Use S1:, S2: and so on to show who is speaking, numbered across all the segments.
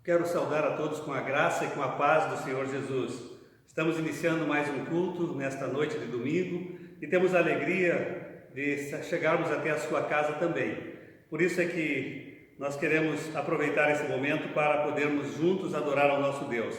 S1: Quero saudar a todos com a graça e com a paz do Senhor Jesus. Estamos iniciando mais um culto nesta noite de domingo e temos a alegria de chegarmos até a sua casa também. Por isso é que nós queremos aproveitar esse momento para podermos juntos adorar ao nosso Deus.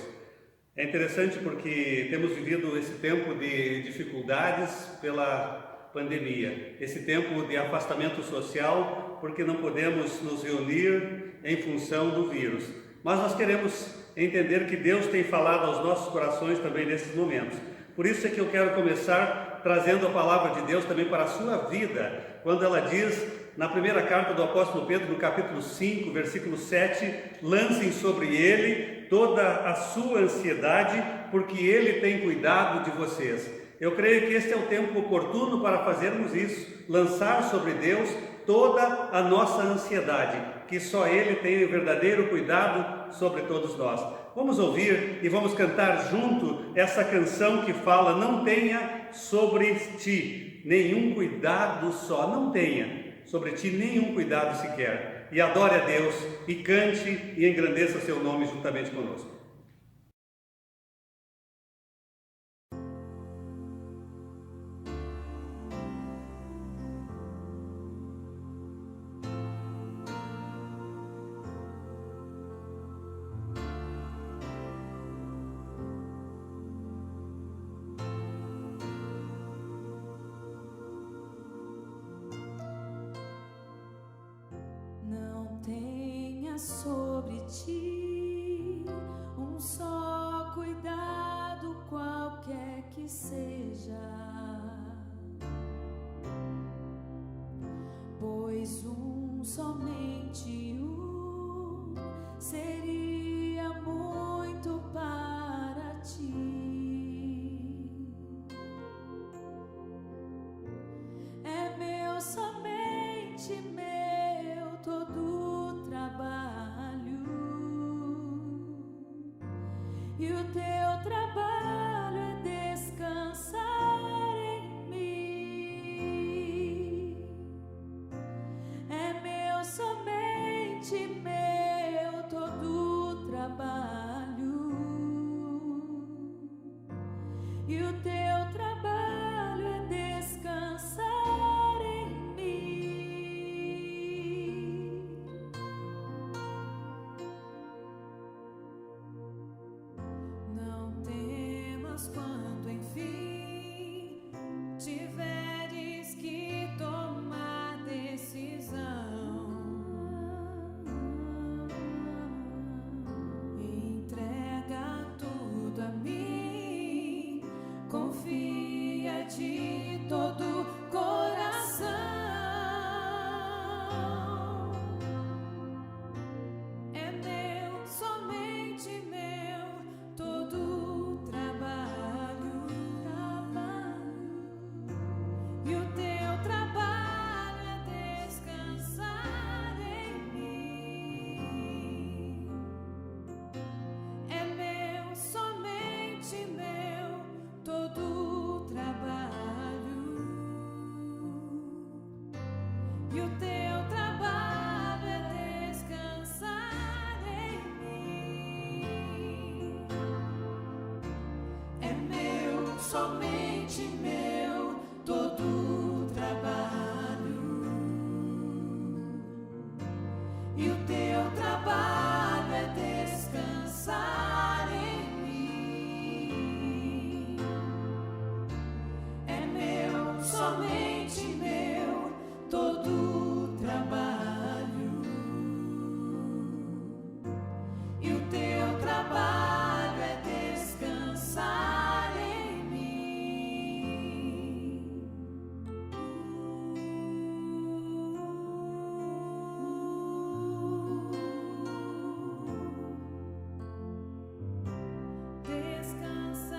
S1: É interessante porque temos vivido esse tempo de dificuldades pela pandemia, esse tempo de afastamento social, porque não podemos nos reunir em função do vírus. Mas nós queremos entender que Deus tem falado aos nossos corações também nesses momentos. Por isso é que eu quero começar trazendo a palavra de Deus também para a sua vida, quando ela diz na primeira carta do apóstolo Pedro, no capítulo 5, versículo 7, lancem sobre ele toda a sua ansiedade, porque ele tem cuidado de vocês. Eu creio que este é o tempo oportuno para fazermos isso, lançar sobre Deus toda a nossa ansiedade, que só Ele tem o verdadeiro cuidado sobre todos nós. Vamos ouvir e vamos cantar junto essa canção que fala: não tenha sobre ti nenhum cuidado só, não tenha sobre ti nenhum cuidado sequer. E adore a Deus e cante e engrandeça seu nome juntamente conosco.
S2: Sobre ti um só cuidado, qualquer que seja, pois somente seria muito para ti. É meu, somente meu, todo trabalho, e o teu trabalho é descansar em mim. É meu, somente meu, todo trabalho, e o teu trabalho é descansar em mim. Não temas quando enfim tiveres que tomar decisão. Entrega tudo a mim, confia de todo coração. É meu, somente meu, todo trabalho, e o teu trabalho é descansar em mim. É meu, somente meu, todo trabalho, e o teu trabalho é descansar em mim. É meu, somente meu, todo trabalho, e o teu trabalho é descansar em mim. É meu, somente meu, todo trabalho, e o teu trabalho é descansar em mim. Descansar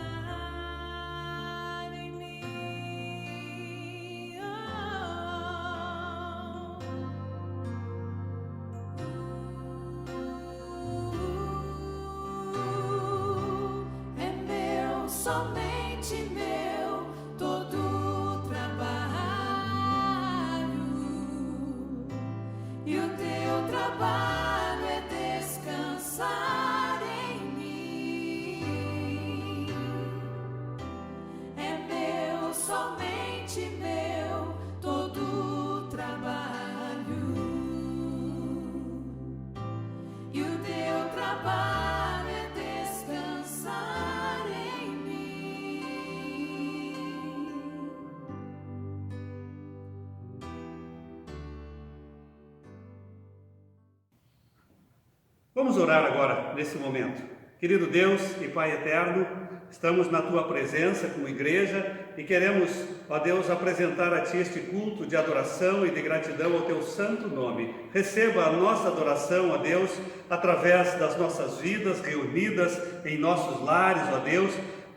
S2: em mim.
S1: Vamos orar agora, nesse momento. Querido Deus e Pai eterno, estamos na Tua presença como igreja e queremos, ó Deus, apresentar a Ti este culto de adoração e de gratidão ao Teu santo nome. Receba a nossa adoração, ó Deus, através das nossas vidas reunidas em nossos lares, ó Deus,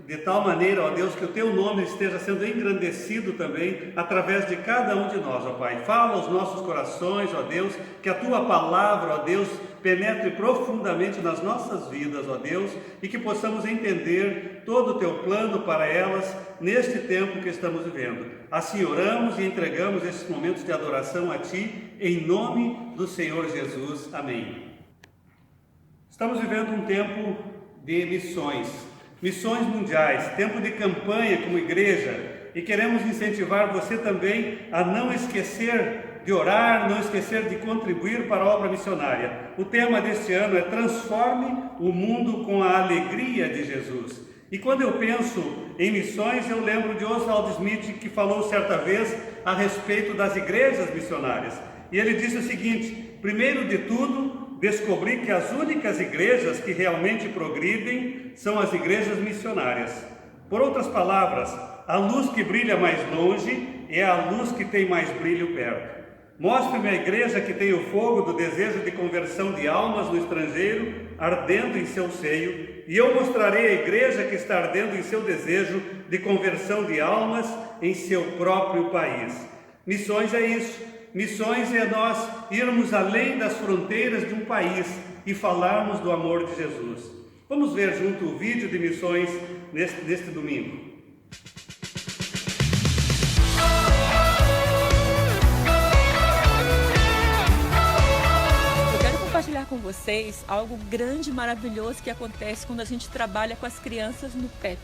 S1: de tal maneira, ó Deus, que o Teu nome esteja sendo engrandecido também através de cada um de nós, ó Pai. Fala aos nossos corações, ó Deus, que a Tua palavra, ó Deus, penetre profundamente nas nossas vidas, ó Deus, e que possamos entender todo o Teu plano para elas neste tempo que estamos vivendo. Assim oramos e entregamos esses momentos de adoração a Ti, em nome do Senhor Jesus. Amém. Estamos vivendo um tempo de missões mundiais, tempo de campanha como igreja, e queremos incentivar você também a não esquecer de orar, não esquecer de contribuir para a obra missionária. O tema deste ano é Transforme o Mundo com a Alegria de Jesus. E quando eu penso em missões, eu lembro de Oswald Smith, que falou certa vez a respeito das igrejas missionárias. E ele disse o seguinte: primeiro de tudo, descobri que as únicas igrejas que realmente progridem são as igrejas missionárias. Por outras palavras, a luz que brilha mais longe é a luz que tem mais brilho perto. Mostre-me a igreja que tem o fogo do desejo de conversão de almas no estrangeiro ardendo em seu seio, e eu mostrarei a igreja que está ardendo em seu desejo de conversão de almas em seu próprio país. Missões é isso. Missões é nós irmos além das fronteiras de um país e falarmos do amor de Jesus. Vamos ver junto o vídeo de missões neste domingo.
S3: Eu quero compartilhar com vocês algo grande e maravilhoso que acontece quando a gente trabalha com as crianças no PEP.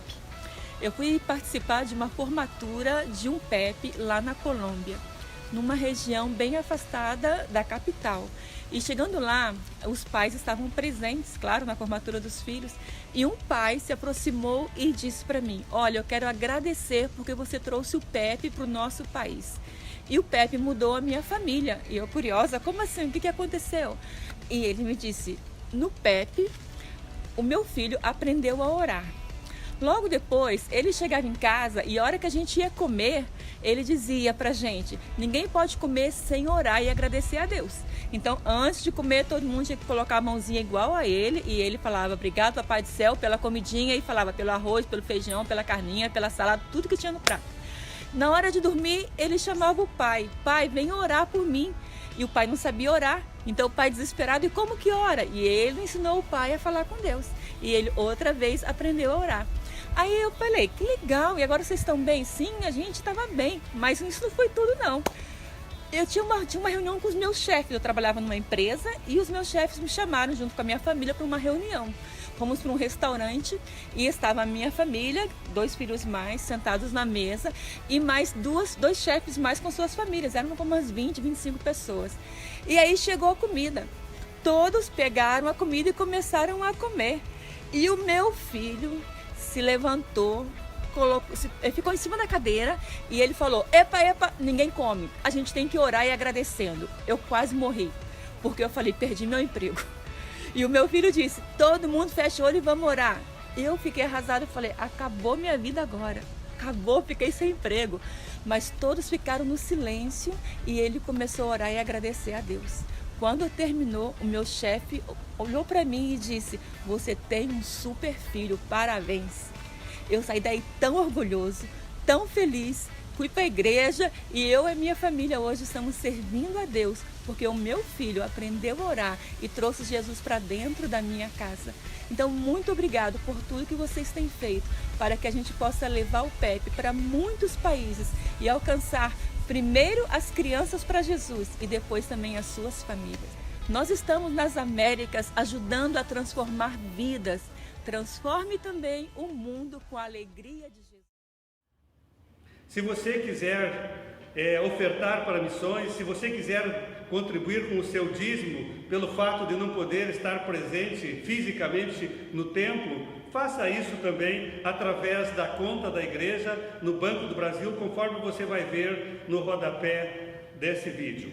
S3: Eu fui participar de uma formatura de um PEP lá na Colômbia, numa região bem afastada da capital. E chegando lá, os pais estavam presentes, claro, na formatura dos filhos, e um pai se aproximou e disse para mim: olha, eu quero agradecer porque você trouxe o PEP para o nosso país. E o PEP mudou a minha família. E eu, curiosa, como assim? O que aconteceu? E ele me disse: no PEP, o meu filho aprendeu a orar. Logo depois, ele chegava em casa e a hora que a gente ia comer, ele dizia pra gente: ninguém pode comer sem orar e agradecer a Deus. Então, antes de comer, todo mundo tinha que colocar a mãozinha igual a ele, e ele falava: obrigado, Papai do Céu, pela comidinha, e falava pelo arroz, pelo feijão, pela carninha, pela salada, tudo que tinha no prato. Na hora de dormir, ele chamava o pai: pai, vem orar por mim. E o pai não sabia orar, então o pai desesperado: e como que ora? E ele ensinou o pai a falar com Deus, e ele outra vez aprendeu a orar. Aí eu falei: que legal, e agora vocês estão bem? Sim, a gente estava bem, mas isso não foi tudo não. Eu tinha uma reunião com os meus chefes, eu trabalhava numa empresa e os meus chefes me chamaram junto com a minha família para uma reunião. Fomos para um restaurante e estava a minha família, 2 filhos mais, sentados na mesa, e mais dois chefes mais com suas famílias, eram como umas 20, 25 pessoas. E aí chegou a comida, todos pegaram a comida e começaram a comer. E o meu filho se levantou, ficou em cima da cadeira e ele falou: epa, ninguém come, a gente tem que orar e agradecendo. Eu quase morri, porque eu falei: perdi meu emprego. E o meu filho disse: todo mundo fecha o olho e vamos orar. Eu fiquei arrasada e falei: acabou minha vida agora, acabou, fiquei sem emprego. Mas todos ficaram no silêncio e ele começou a orar e agradecer a Deus. Quando terminou, o meu chefe olhou para mim e disse: você tem um super filho, parabéns. Eu saí daí tão orgulhoso, tão feliz, fui para a igreja e eu e minha família hoje estamos servindo a Deus, porque o meu filho aprendeu a orar e trouxe Jesus para dentro da minha casa. Então, muito obrigado por tudo que vocês têm feito para que a gente possa levar o PEP para muitos países e alcançar primeiro as crianças para Jesus e depois também as suas famílias. Nós estamos nas Américas ajudando a transformar vidas. Transforme também o mundo com a alegria de Jesus.
S1: Se você quiser ofertar para missões, se você quiser contribuir com o seu dízimo, pelo fato de não poder estar presente fisicamente no templo, faça isso também através da conta da igreja no Banco do Brasil, conforme você vai ver no rodapé desse vídeo.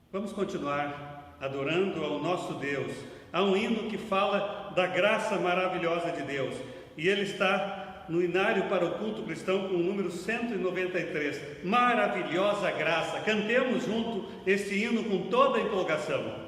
S1: Vamos continuar adorando ao nosso Deus, Há um hino que fala da graça maravilhosa de Deus, e ele está no inário para o culto cristão com o número 193. Maravilhosa graça. Cantemos junto este hino com toda a empolgação.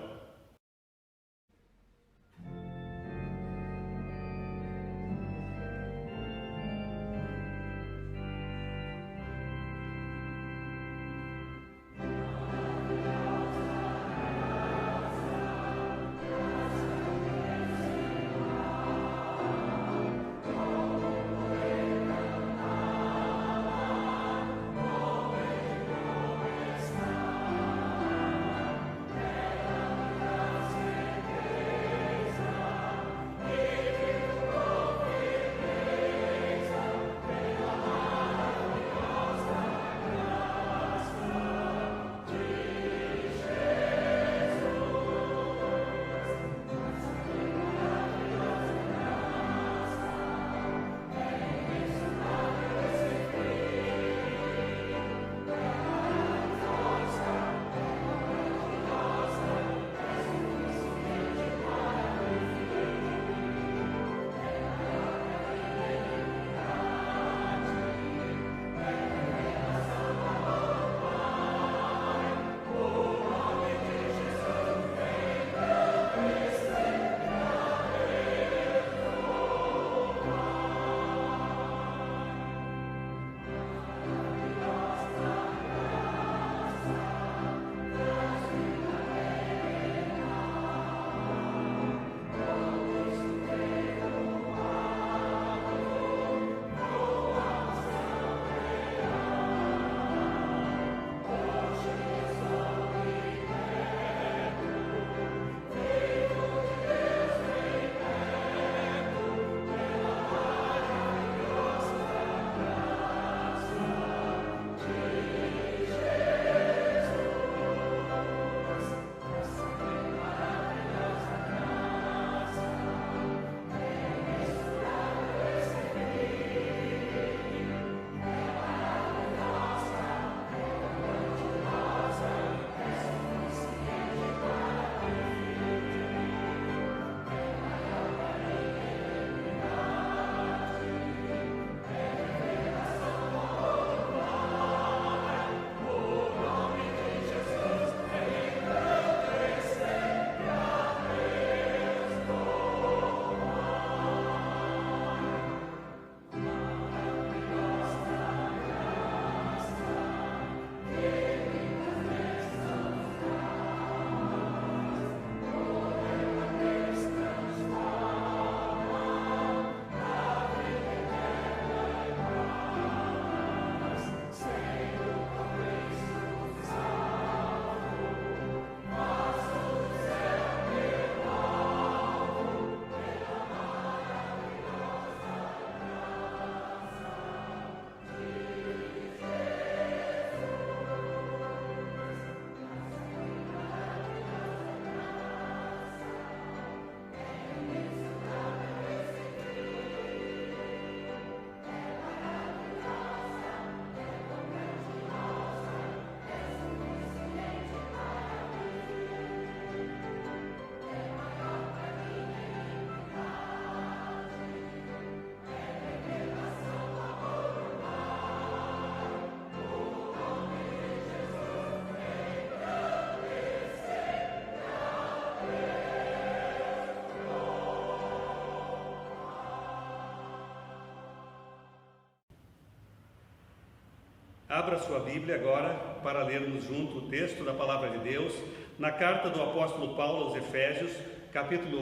S1: Abra sua Bíblia agora para lermos junto o texto da Palavra de Deus na carta do apóstolo Paulo aos Efésios, capítulo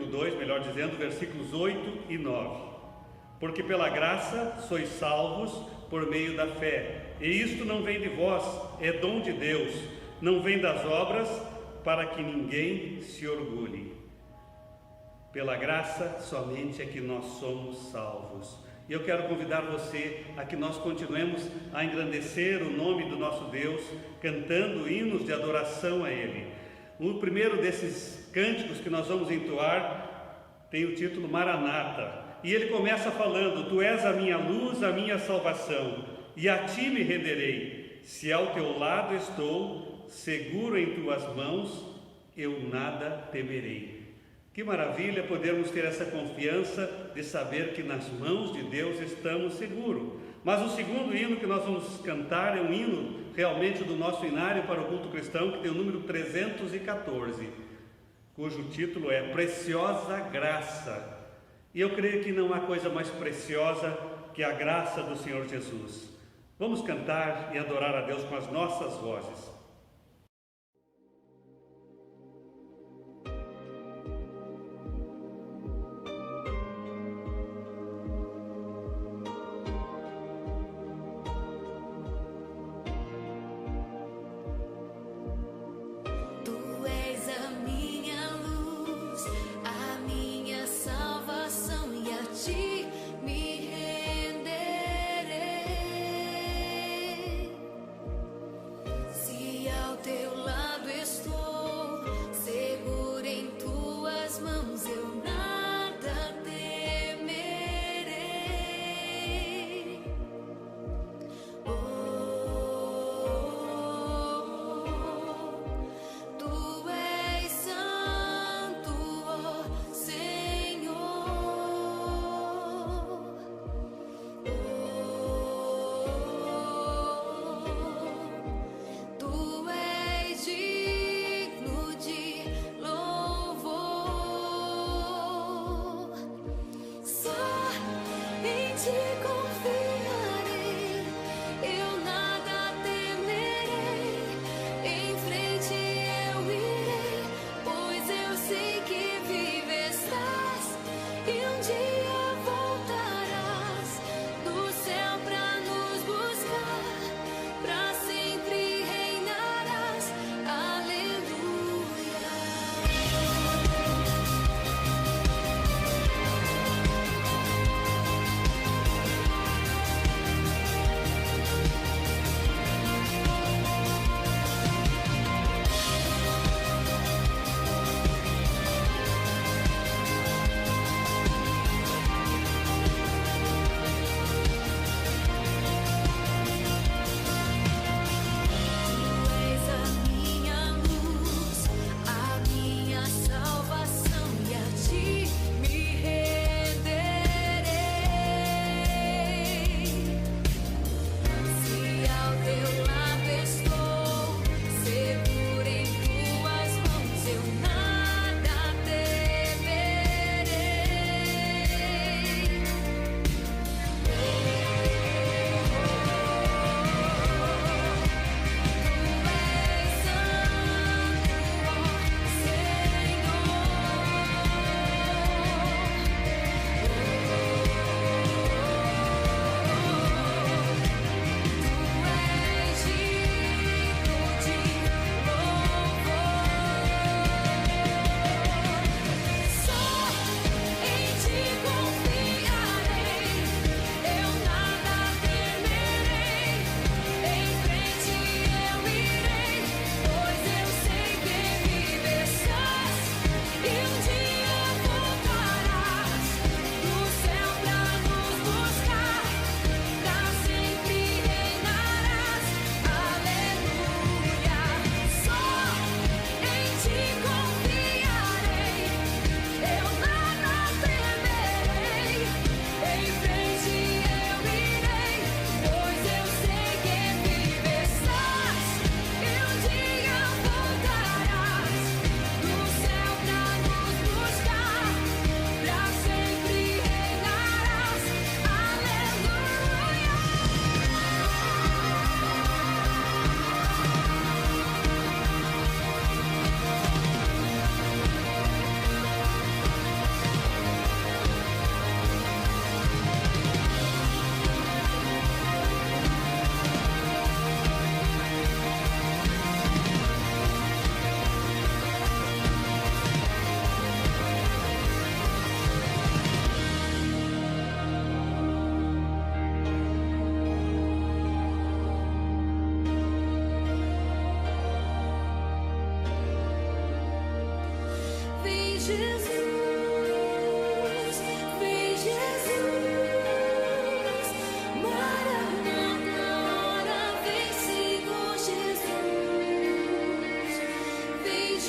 S1: 2, melhor dizendo, versículos 8 e 9. Porque pela graça sois salvos por meio da fé, e isto não vem de vós, é dom de Deus, não vem das obras, para que ninguém se orgulhe. Pela graça somente é que nós somos salvos. E eu quero convidar você a que nós continuemos a engrandecer o nome do nosso Deus, cantando hinos de adoração a Ele. O primeiro desses cânticos que nós vamos entoar tem o título Maranata. E ele começa falando: Tu és a minha luz, a minha salvação, e a ti me renderei. Se ao teu lado estou, seguro em tuas mãos, eu nada temerei. Que maravilha podermos ter essa confiança de saber que nas mãos de Deus estamos seguros. Mas o segundo hino que nós vamos cantar é um hino realmente do nosso inário para o culto cristão, que tem o número 314, cujo título é Preciosa Graça. E eu creio que não há coisa mais preciosa que a graça do Senhor Jesus. Vamos cantar e adorar a Deus com as nossas vozes.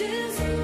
S2: Jesus.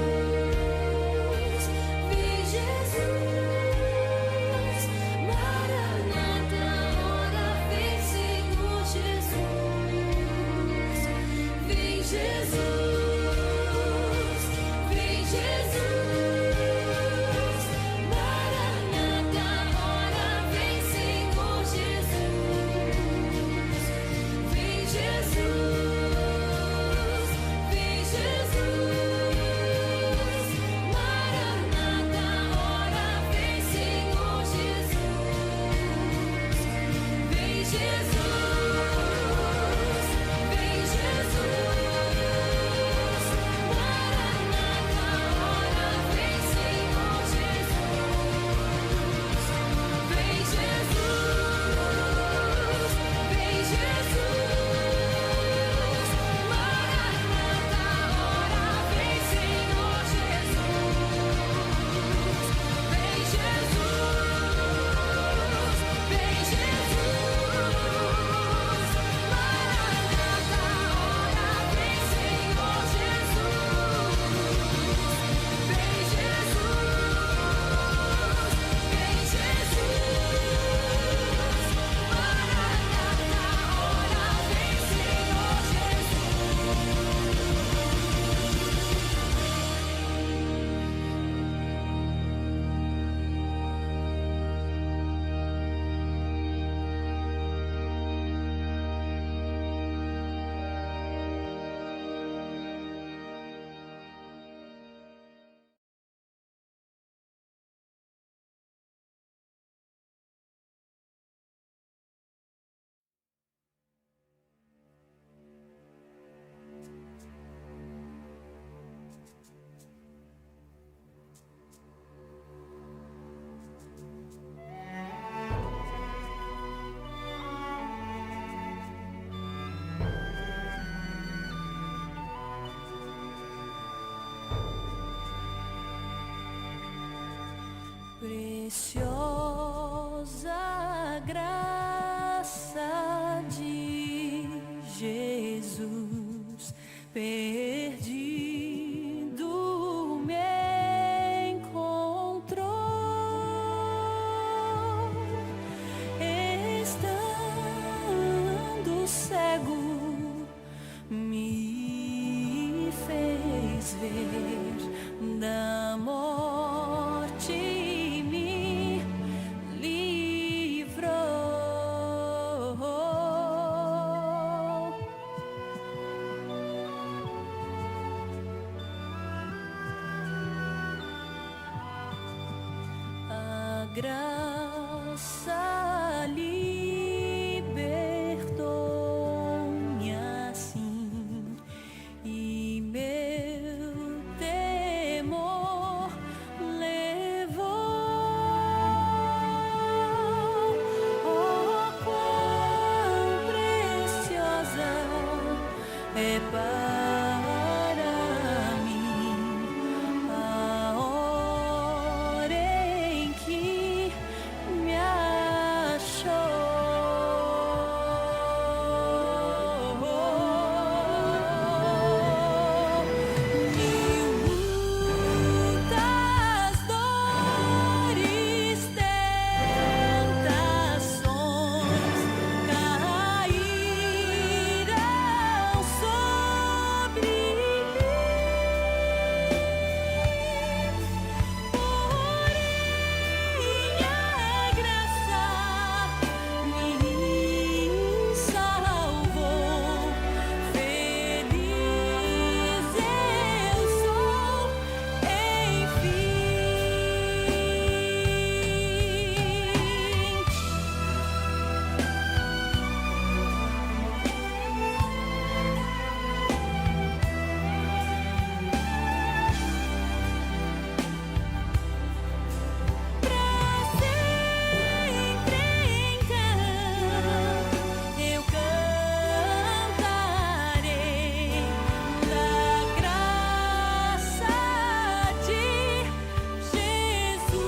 S2: preciosa graça de Jesus, perdido me encontrou, estando cego me fez ver da morte, me livrou. A graça libertou-me assim, e meu temor levou. Oh, quão preciosa é para mim a hora em que me achou. Mil lutas, dores, tentações cairão sobre mim, porém a graça me salvou. Feliz eu sou, enfim. Sempre então eu cantarei da graça de Jesus.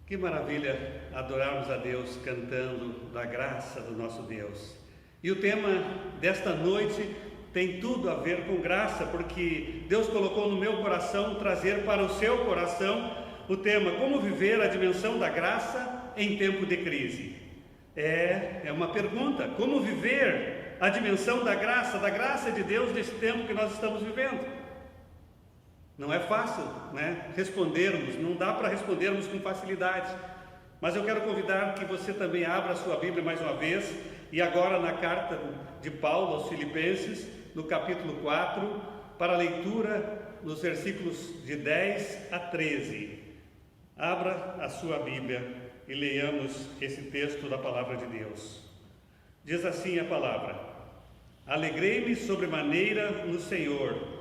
S1: Que maravilha adorarmos a Deus cantando da graça do nosso Deus. E o tema desta noite tem tudo a ver com graça, porque Deus colocou no meu coração trazer para o seu coração o tema como viver a dimensão da graça em tempo de crise. É uma pergunta, como viver a dimensão da graça de Deus nesse tempo que nós estamos vivendo. Não é fácil, respondermos, não dá para respondermos com facilidade, mas eu quero convidar que você também abra a sua Bíblia mais uma vez, e agora na carta de Paulo aos Filipenses, no capítulo 4, para a leitura nos versículos de 10 a 13. Abra a sua Bíblia e leiamos esse texto da palavra de Deus. Diz assim a palavra: Alegrei-me sobremaneira no Senhor,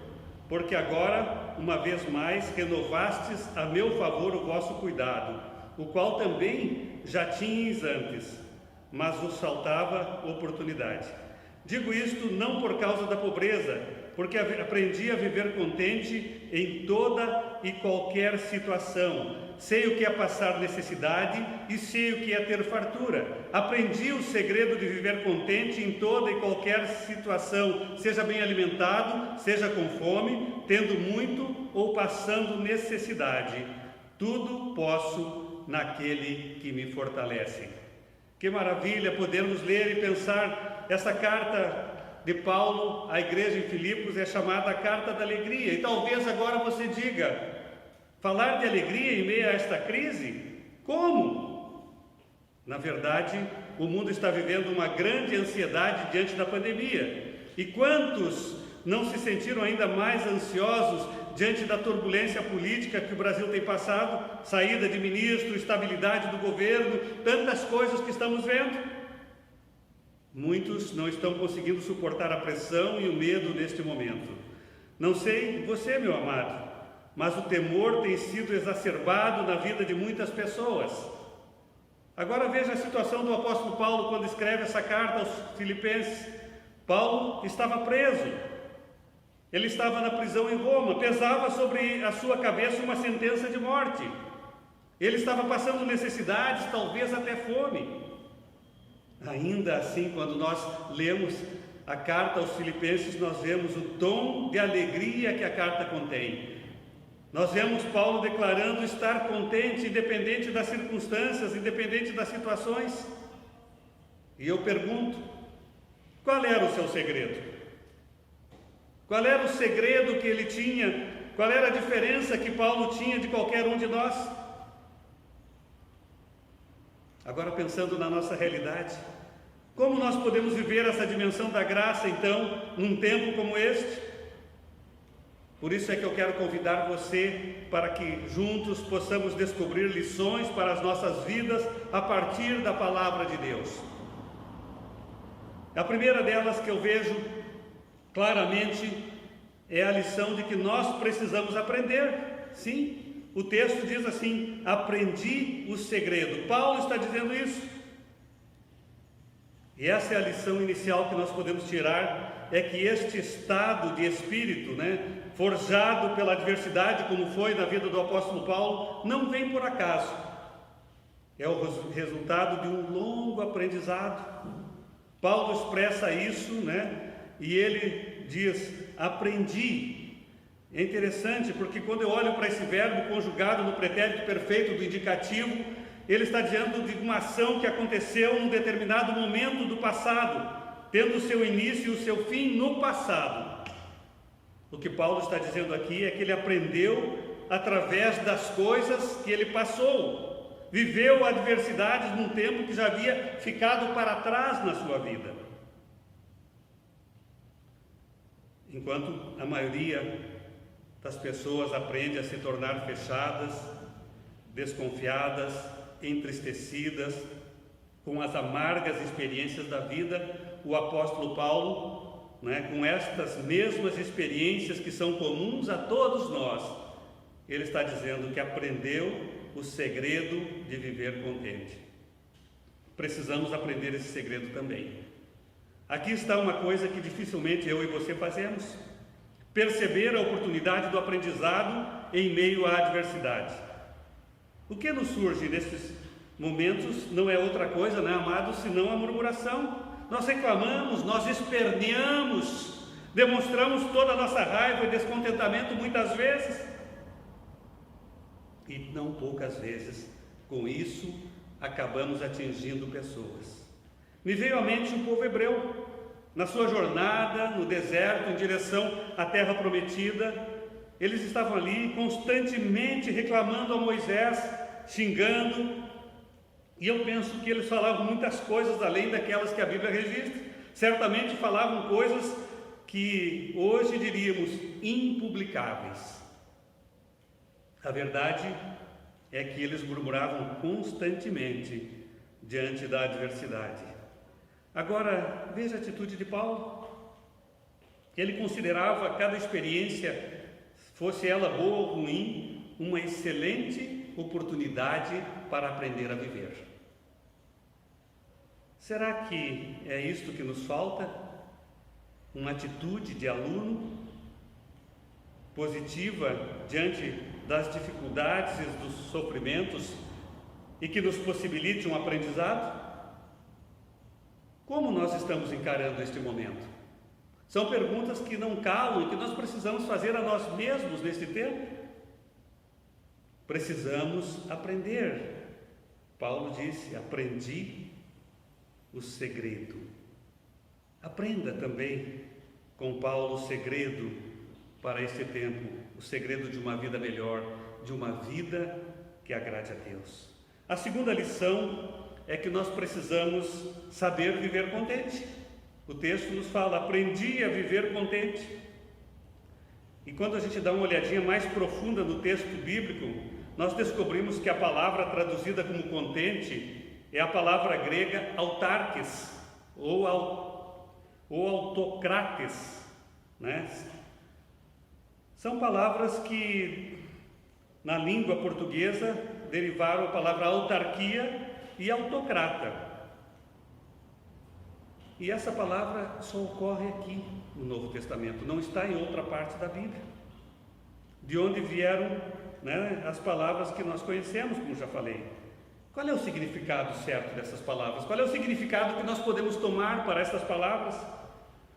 S1: porque agora, uma vez mais, renovastes a meu favor o vosso cuidado, o qual também já tinhas antes, mas vos faltava oportunidade. Digo isto não por causa da pobreza, porque aprendi a viver contente em toda e qualquer situação. Sei o que é passar necessidade e sei o que é ter fartura. Aprendi o segredo de viver contente em toda e qualquer situação, seja bem alimentado, seja com fome, tendo muito ou passando necessidade. Tudo posso naquele que me fortalece. Que maravilha podermos ler e pensar essa carta de Paulo à igreja em Filipos, é chamada a carta da alegria. E talvez agora você diga: falar de alegria em meio a esta crise? Como? Na verdade, o mundo está vivendo uma grande ansiedade diante da pandemia. E quantos não se sentiram ainda mais ansiosos diante da turbulência política que o Brasil tem passado, saída de ministro, estabilidade do governo, tantas coisas que estamos vendo? Muitos não estão conseguindo suportar a pressão e o medo neste momento. Não sei você, meu amado, mas o temor tem sido exacerbado na vida de muitas pessoas. Agora veja a situação do apóstolo Paulo quando escreve essa carta aos Filipenses. Paulo estava preso, ele estava na prisão em Roma, pesava sobre a sua cabeça uma sentença de morte, ele estava passando necessidades, talvez até fome. Ainda assim, quando nós lemos a carta aos Filipenses, nós vemos o tom de alegria que a carta contém. Nós vemos Paulo declarando estar contente, independente das circunstâncias, independente das situações. E eu pergunto, qual era o seu segredo? Qual era o segredo que ele tinha? Qual era a diferença que Paulo tinha de qualquer um de nós? Agora, pensando na nossa realidade, como nós podemos viver essa dimensão da graça, então, num tempo como este? Por isso é que eu quero convidar você para que juntos possamos descobrir lições para as nossas vidas a partir da palavra de Deus. A primeira delas que eu vejo claramente é a lição de que nós precisamos aprender. Sim, o texto diz assim: aprendi o segredo. Paulo está dizendo isso. E essa é a lição inicial que nós podemos tirar, é que este estado de espírito, forjado pela adversidade, como foi na vida do apóstolo Paulo, não vem por acaso. É o resultado de um longo aprendizado. Paulo expressa isso, e ele diz: aprendi. É interessante porque quando eu olho para esse verbo conjugado no pretérito perfeito do indicativo, ele está dizendo de uma ação que aconteceu num determinado momento do passado, tendo o seu início e o seu fim no passado. O que Paulo está dizendo aqui é que ele aprendeu através das coisas que ele passou, viveu adversidades num tempo que já havia ficado para trás na sua vida. Enquanto a maioria das pessoas aprende a se tornar fechadas, desconfiadas, entristecidas, com as amargas experiências da vida, o apóstolo Paulo, com estas mesmas experiências que são comuns a todos nós, ele está dizendo que aprendeu o segredo de viver contente. Precisamos aprender esse segredo também. Aqui está uma coisa que dificilmente eu e você fazemos: perceber a oportunidade do aprendizado em meio à adversidade. O que nos surge nesses momentos não é outra coisa, amados, senão a murmuração. Nós reclamamos, nós esperneamos, demonstramos toda a nossa raiva e descontentamento muitas vezes. E não poucas vezes, com isso, acabamos atingindo pessoas. Me veio à mente o povo hebreu, na sua jornada no deserto em direção à terra prometida. Eles estavam ali constantemente reclamando a Moisés, xingando, e eu penso que eles falavam muitas coisas além daquelas que a Bíblia registra. Certamente falavam coisas que hoje diríamos impublicáveis. A verdade é que eles murmuravam constantemente diante da adversidade. Agora, veja a atitude de Paulo. Ele considerava cada experiência, fosse ela boa ou ruim, uma excelente oportunidade para aprender a viver. Será que é isto que nos falta? Uma atitude de aluno positiva diante das dificuldades e dos sofrimentos e que nos possibilite um aprendizado? Como nós estamos encarando este momento? São perguntas que não calam e que nós precisamos fazer a nós mesmos neste tempo. Precisamos aprender. Paulo disse: aprendi o segredo. Aprenda também com Paulo o segredo para este tempo, o segredo de uma vida melhor, de uma vida que agrade a Deus. A segunda lição é que nós precisamos saber viver contente. O texto nos fala: aprendi a viver contente. E quando a gente dá uma olhadinha mais profunda no texto bíblico, nós descobrimos que a palavra traduzida como contente é a palavra grega autarques, ou autocrates, né? São palavras que na língua portuguesa derivaram a palavra autarquia e autocrata. E essa palavra só ocorre aqui no Novo Testamento, não está em outra parte da Bíblia. De onde vieram, né, as palavras que nós conhecemos, como já falei. Qual é o significado certo dessas palavras? Qual é o significado que nós podemos tomar para essas palavras?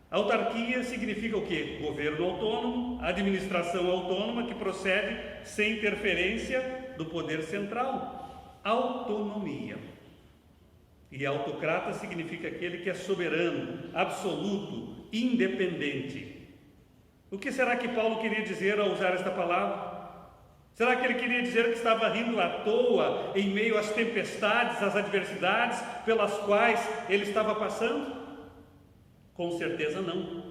S1: Autarquia significa o quê? Governo autônomo, administração autônoma que procede sem interferência do poder central. Autonomia. E autocrata significa aquele que é soberano, absoluto, independente. O que será que Paulo queria dizer ao usar esta palavra? Será que ele queria dizer que estava rindo à toa em meio às tempestades, às adversidades pelas quais ele estava passando? Com certeza não.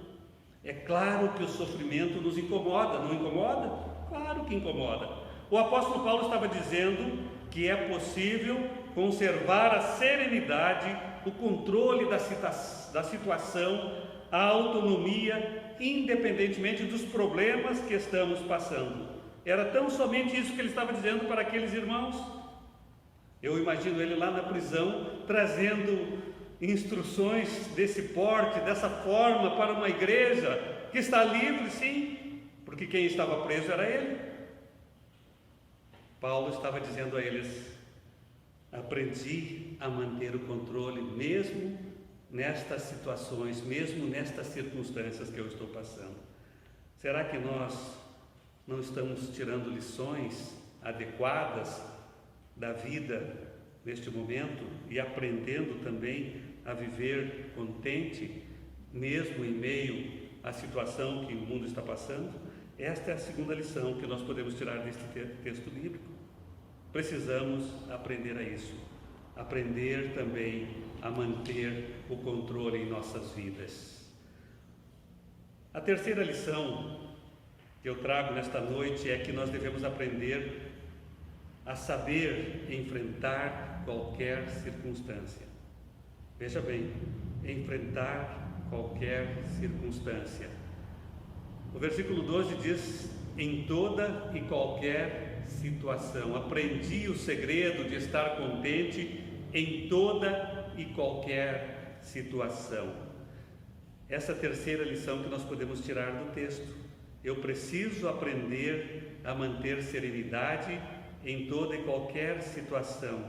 S1: É claro que o sofrimento nos incomoda, não incomoda? Claro que incomoda. O apóstolo Paulo estava dizendo que é possível conservar a serenidade, o controle da situação, a autonomia, independentemente dos problemas que estamos passando. Era tão somente isso que ele estava dizendo para aqueles irmãos. Eu imagino ele lá na prisão, trazendo instruções desse porte, dessa forma, para uma igreja que está livre, sim, porque quem estava preso era ele. Paulo estava dizendo a eles: aprendi a manter o controle mesmo nestas situações, mesmo nestas circunstâncias que eu estou passando. Será que nós não estamos tirando lições adequadas da vida neste momento e aprendendo também a viver contente, mesmo em meio à situação que o mundo está passando? Esta é a segunda lição que nós podemos tirar deste texto bíblico. Precisamos aprender a isso, aprender também a manter o controle em nossas vidas. A terceira lição que eu trago nesta noite é que nós devemos aprender a saber enfrentar qualquer circunstância. Veja bem, enfrentar qualquer circunstância. O versículo 12 diz: em toda e qualquer situação. Aprendi o segredo de estar contente em toda e qualquer situação. Essa é a terceira lição que nós podemos tirar do texto. Eu preciso aprender a manter serenidade em toda e qualquer situação,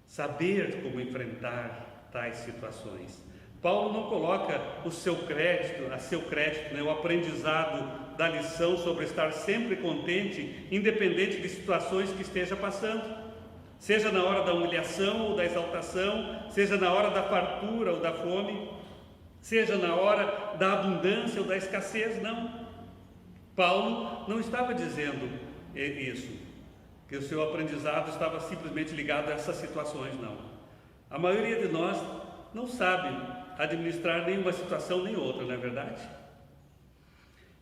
S1: saber como enfrentar tais situações. Paulo não coloca o seu crédito, né, o aprendizado da lição sobre estar sempre contente, independente de situações que esteja passando, seja na hora da humilhação ou da exaltação, seja na hora da fartura ou da fome, seja na hora da abundância ou da escassez. Não. Paulo não estava dizendo isso, que o seu aprendizado estava simplesmente ligado a essas situações, não. A maioria de nós não sabe administrar nenhuma situação nem outra, não é verdade?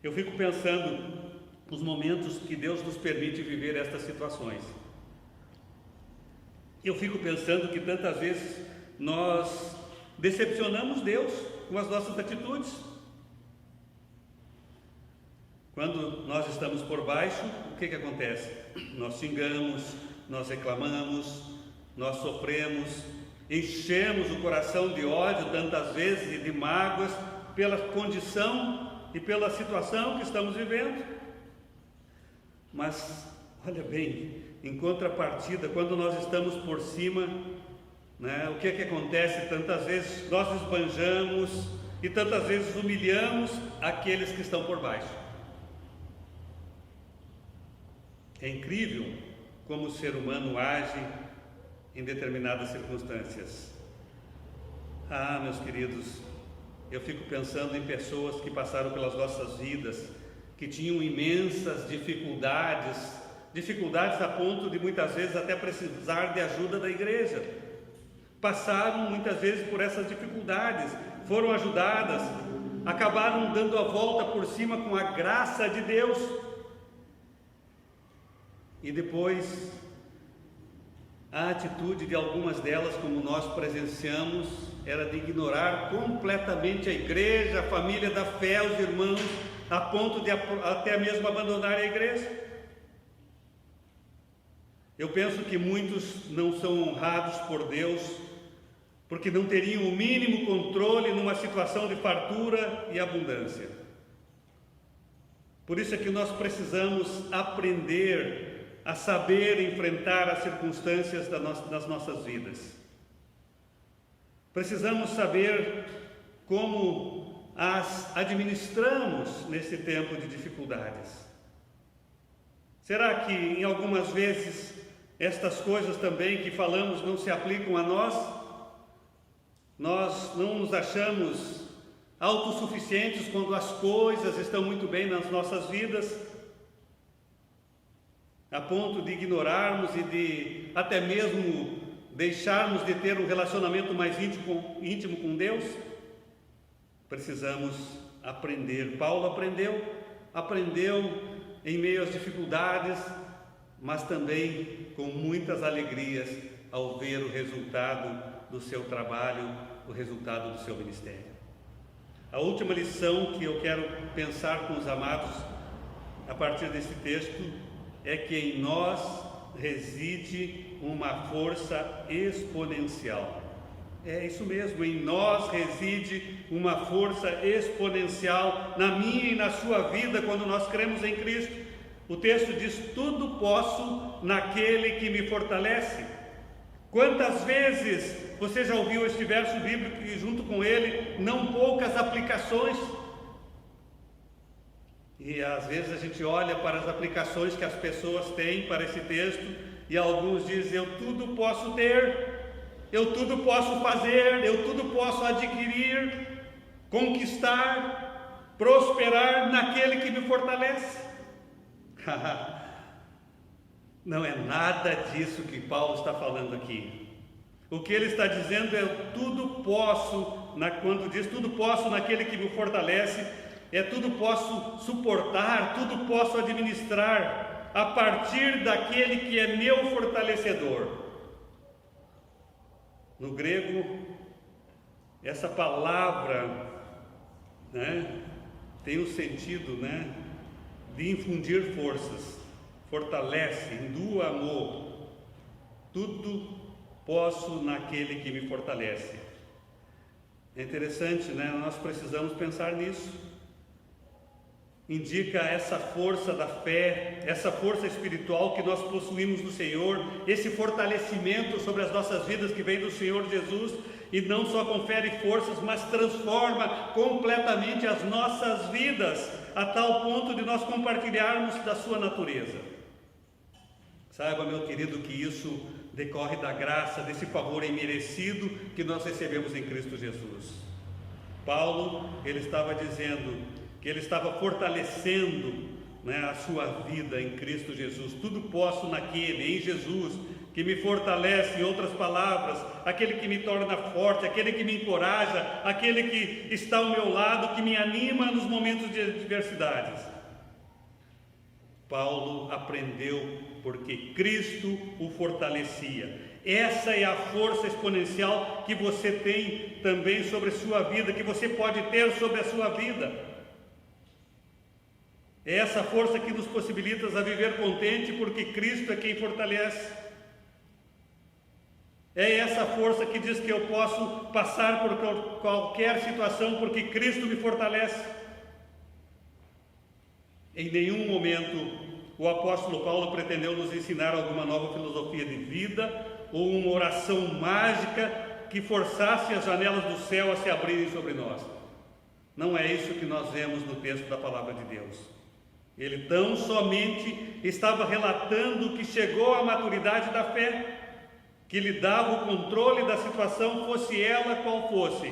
S1: Eu fico pensando nos momentos que Deus nos permite viver estas situações. Eu fico pensando que tantas vezes nós decepcionamos Deus com as nossas atitudes. Quando nós estamos por baixo, o que acontece? Nós xingamos, nós reclamamos, nós sofremos, enchemos o coração de ódio tantas vezes e de mágoas pela condição e pela situação que estamos vivendo. Mas, olha bem, em contrapartida, quando nós estamos por cima, né, o que acontece? Tantas vezes nós esbanjamos e tantas vezes humilhamos aqueles que estão por baixo. É incrível como o ser humano age em determinadas circunstâncias. Ah, meus queridos, eu fico pensando em pessoas que passaram pelas nossas vidas, que tinham imensas dificuldades a ponto de muitas vezes até precisar de ajuda da igreja. Passaram muitas vezes por essas dificuldades, foram ajudadas, acabaram dando a volta por cima com a graça de Deus. E depois, a atitude de algumas delas, como nós presenciamos, era de ignorar completamente a igreja, a família da fé, os irmãos, a ponto de até mesmo abandonar a igreja. Eu penso que muitos não são honrados por Deus porque não teriam o mínimo controle numa situação de fartura e abundância. Por isso é que nós precisamos aprender a saber enfrentar as circunstâncias das nossas vidas. Precisamos saber como as administramos nesse tempo de dificuldades. Será que em algumas vezes estas coisas também que falamos não se aplicam a nós? Nós não nos achamos autossuficientes quando as coisas estão muito bem nas nossas vidas, a ponto de ignorarmos e de até mesmo deixarmos de ter um relacionamento mais íntimo com Deus? Precisamos aprender. Paulo aprendeu em meio às dificuldades, mas também com muitas alegrias ao ver o resultado do seu trabalho, o resultado do seu ministério. A última lição que eu quero pensar com os amados a partir desse texto é que em nós reside uma força exponencial. É isso mesmo, em nós reside uma força exponencial na minha e na sua vida quando nós cremos em Cristo. O texto diz: tudo posso naquele que me fortalece. Quantas vezes você já ouviu este verso bíblico e junto com ele não poucas aplicações? E às vezes a gente olha para as aplicações que as pessoas têm para esse texto e alguns dizem: eu tudo posso ter, eu tudo posso fazer, eu tudo posso adquirir, conquistar, prosperar naquele que me fortalece. Não é nada disso que Paulo está falando aqui. O que ele está dizendo é: tudo posso, quando diz tudo posso naquele que me fortalece, é tudo posso suportar, tudo posso administrar a partir daquele que é meu fortalecedor. No grego, essa palavra, tem o sentido, de infundir forças, fortalece, indua amor. Tudo posso naquele que me fortalece. É interessante, nós precisamos pensar nisso. Indica essa força da fé, essa força espiritual que nós possuímos no Senhor, esse fortalecimento sobre as nossas vidas que vem do Senhor Jesus, e não só confere forças, mas transforma completamente as nossas vidas, a tal ponto de nós compartilharmos da sua natureza. Saiba, meu querido, que isso decorre da graça, desse favor imerecido que nós recebemos em Cristo Jesus. Paulo, ele estava dizendo que ele estava fortalecendo a sua vida em Cristo Jesus. Tudo posso naquele, em Jesus, que me fortalece. Em outras palavras, aquele que me torna forte, aquele que me encoraja, aquele que está ao meu lado, que me anima nos momentos de adversidades. Paulo aprendeu porque Cristo o fortalecia. Essa é a força exponencial que você tem também sobre a sua vida, que você pode ter sobre a sua vida. É essa força que nos possibilita a viver contente, porque Cristo é quem fortalece. É essa força que diz que eu posso passar por qualquer situação, porque Cristo me fortalece. Em nenhum momento o apóstolo Paulo pretendeu nos ensinar alguma nova filosofia de vida ou uma oração mágica que forçasse as janelas do céu a se abrirem sobre nós. Não é isso que nós vemos no texto da palavra de Deus. Ele tão somente estava relatando que chegou à maturidade da fé, que lhe dava o controle da situação, fosse ela qual fosse,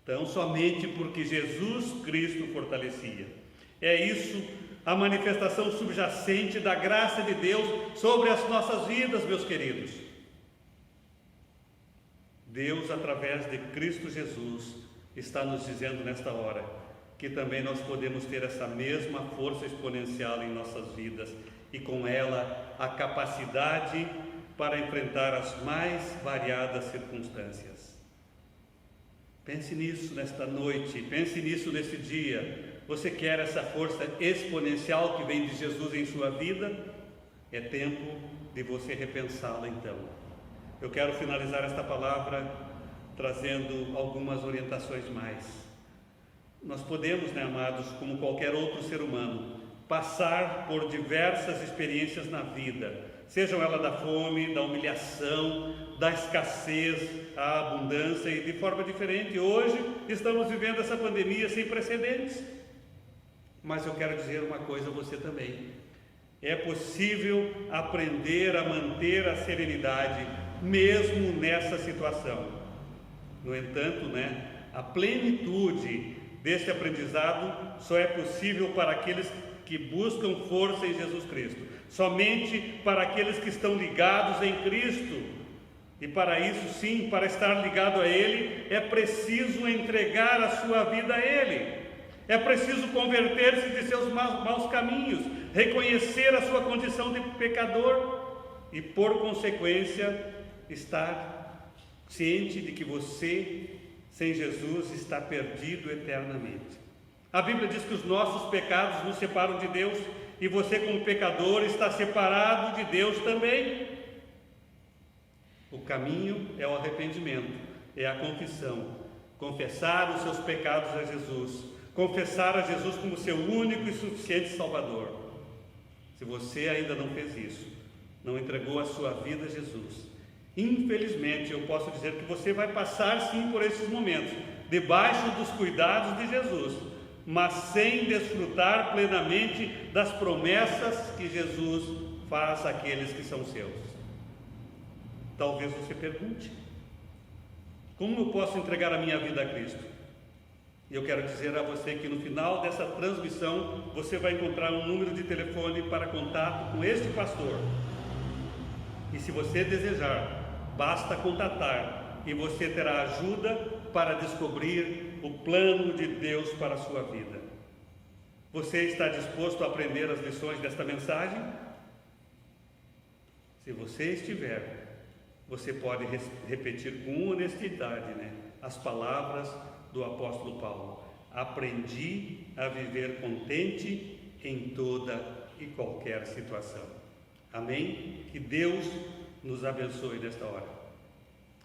S1: tão somente porque Jesus Cristo fortalecia. É isso a manifestação subjacente da graça de Deus sobre as nossas vidas, meus queridos. Deus, através de Cristo Jesus, está nos dizendo nesta hora que também nós podemos ter essa mesma força exponencial em nossas vidas e com ela a capacidade para enfrentar as mais variadas circunstâncias. Pense nisso nesta noite, pense nisso nesse dia. Você quer essa força exponencial que vem de Jesus em sua vida? É tempo de você repensá-la então. Eu quero finalizar esta palavra trazendo algumas orientações mais. Nós podemos, amados, como qualquer outro ser humano, passar por diversas experiências na vida, sejam elas da fome, da humilhação, da escassez, a abundância e de forma diferente. Hoje estamos vivendo essa pandemia sem precedentes. Mas eu quero dizer uma coisa a você também. É possível aprender a manter a serenidade mesmo nessa situação. No entanto, a plenitude deste aprendizado só é possível para aqueles que buscam força em Jesus Cristo. Somente para aqueles que estão ligados em Cristo. E para isso, sim, para estar ligado a Ele, é preciso entregar a sua vida a Ele. É preciso converter-se de seus maus caminhos, reconhecer a sua condição de pecador e, por consequência, estar ciente de que você, sem Jesus, está perdido eternamente. A Bíblia diz que os nossos pecados nos separam de Deus e você, como pecador, está separado de Deus também. O caminho é o arrependimento, é a confissão. Confessar os seus pecados a Jesus. Confessar a Jesus como seu único e suficiente Salvador. Se você ainda não fez isso, não entregou a sua vida a Jesus, infelizmente eu posso dizer que você vai passar sim por esses momentos, debaixo dos cuidados de Jesus, mas sem desfrutar plenamente das promessas que Jesus faz àqueles que são seus. Talvez você pergunte: como eu posso entregar a minha vida a Cristo? E eu quero dizer a você que no final dessa transmissão você vai encontrar um número de telefone para contato com este pastor. E se você desejar, basta contatar e você terá ajuda para descobrir o plano de Deus para a sua vida. Você está disposto a aprender as lições desta mensagem? Se você estiver, você pode repetir com honestidade, as palavras do apóstolo Paulo: aprendi a viver contente em toda e qualquer situação. Amém? Que Deus nos abençoe nesta hora.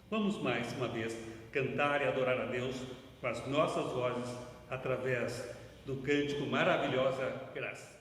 S1: Vamos mais uma vez cantar e adorar a Deus com as nossas vozes através do cântico Maravilhosa Graça.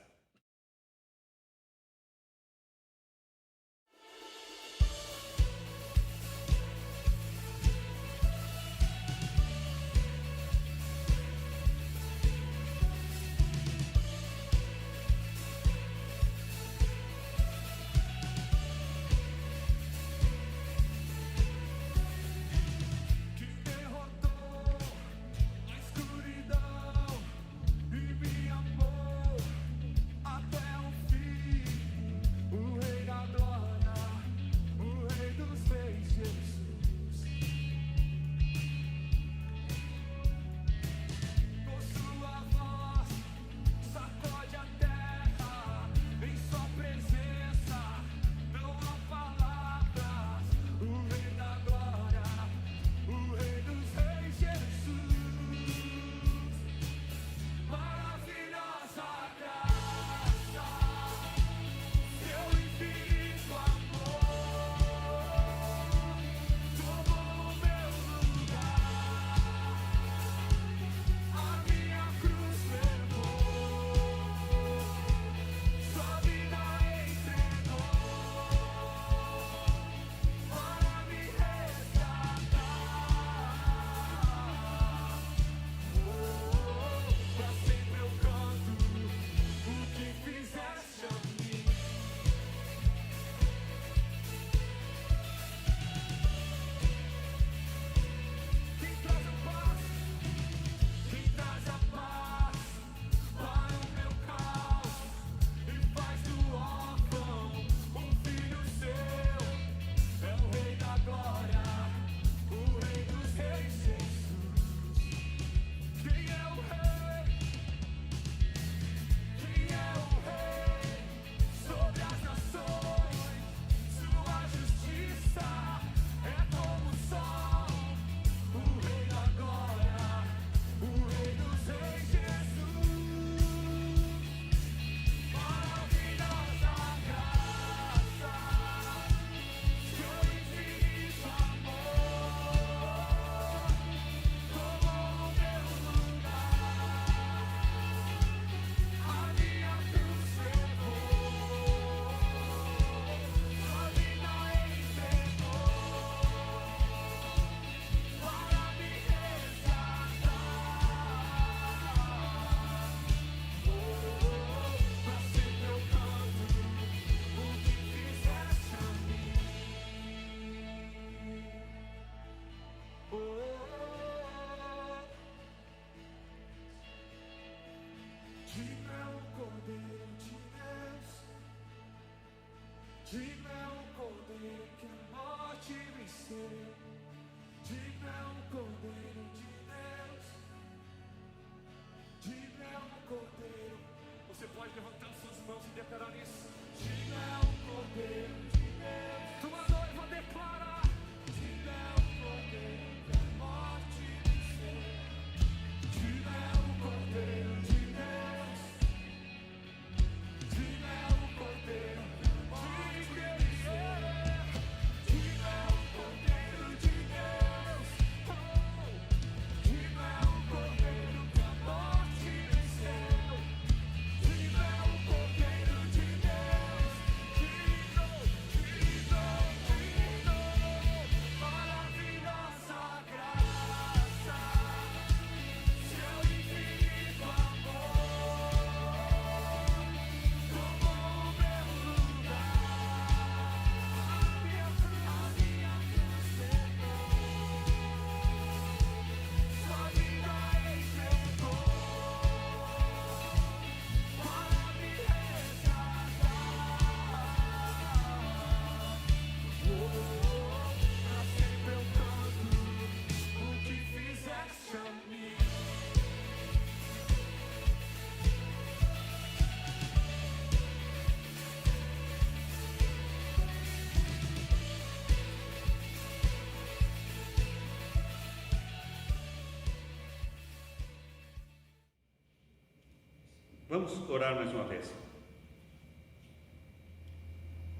S1: Vamos orar mais uma vez.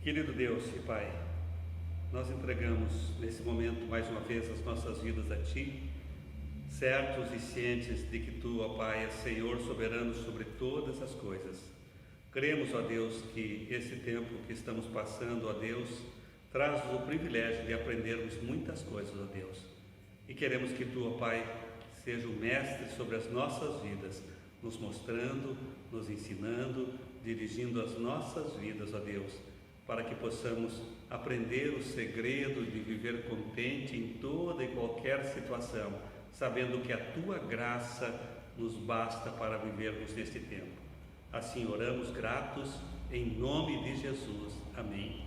S1: Querido Deus e Pai, nós entregamos nesse momento mais uma vez as nossas vidas a Ti, certos e cientes de que Tu, ó Pai, és Senhor soberano sobre todas as coisas. Cremos, ó Deus, que esse tempo que estamos passando, ó Deus, traz-nos o privilégio de aprendermos muitas coisas, ó Deus. E queremos que Tu, ó Pai, seja o mestre sobre as nossas vidas, nos mostrando, nos ensinando, dirigindo as nossas vidas, ó Deus, para que possamos aprender o segredo de viver contente em toda e qualquer situação, sabendo que a Tua graça nos basta para vivermos neste tempo. Assim oramos gratos, em nome de Jesus. Amém.